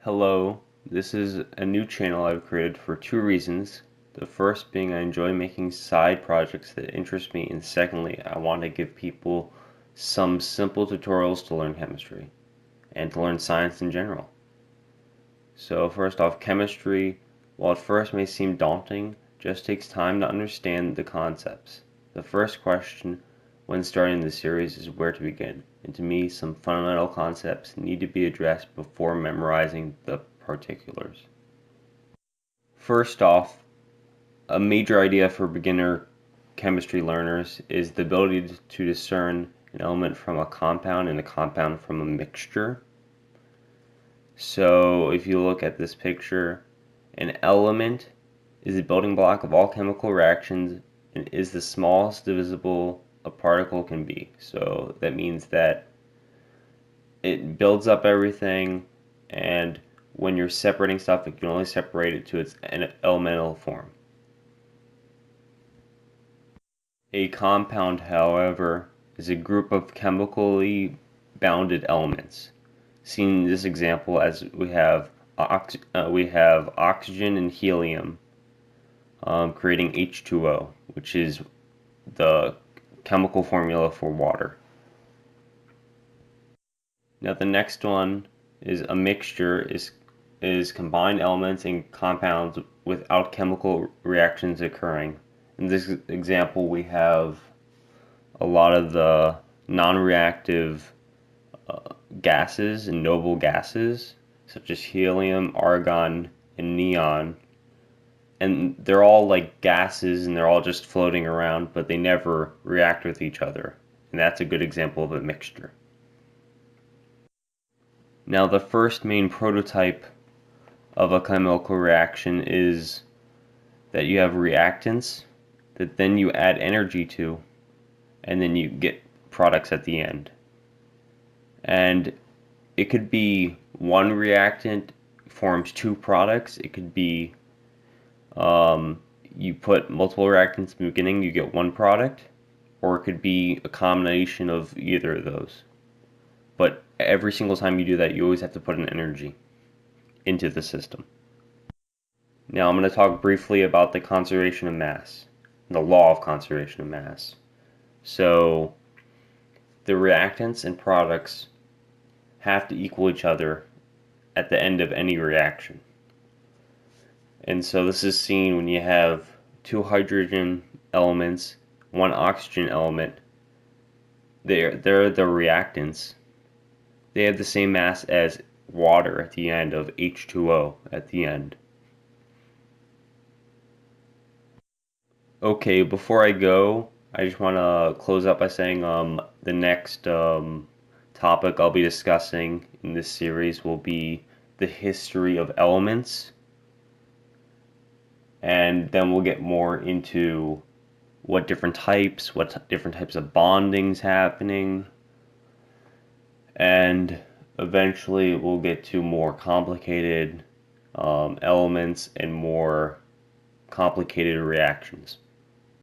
Hello, this is a new channel I've created for two reasons. The first being I enjoy making side projects that interest me, and secondly, I want to give people some simple tutorials to learn chemistry and to learn science in general. So first off, chemistry, while at first may seem daunting, just takes time to understand the concepts. The first question when starting the series is where to begin, and to me, some fundamental concepts need to be addressed before memorizing the particulars. First off, a major idea for beginner chemistry learners is the ability to discern an element from a compound and a compound from a mixture. So if you look at this picture, an element is the building block of all chemical reactions and is the smallest divisible a particle can be. So that means that it builds up everything, and when you're separating stuff, it can only separate it to its elemental form. A compound, however, is a group of chemically bounded elements. Seen in this example as we have oxygen and helium creating H2O, which is the chemical formula for water. Now the next one is a mixture is combined elements and compounds without chemical reactions occurring. In this example, we have a lot of the non-reactive gases and noble gases, such as helium, argon, and neon. And they're all like gases and they're all just floating around, but they never react with each other. And that's a good example of a mixture. Now, the first main prototype of a chemical reaction is that you have reactants that then you add energy to, and then you get products at the end. And it could be one reactant forms two products. It could be you put multiple reactants in the beginning, you get one product, or it could be a combination of either of those. But every single time you do that, you always have to put an energy into the system. Now I'm going to talk briefly about the conservation of mass, the law of conservation of mass. So the reactants and products have to equal each other at the end of any reaction. And so this is seen when you have two hydrogen elements, one oxygen element. They're the reactants. They have the same mass as water at the end of H2O at the end. Okay, before I go, I just want to close up by saying the next topic I'll be discussing in this series will be the history of elements. And then we'll get more into what different types of bonding's happening. And eventually we'll get to more complicated elements and more complicated reactions.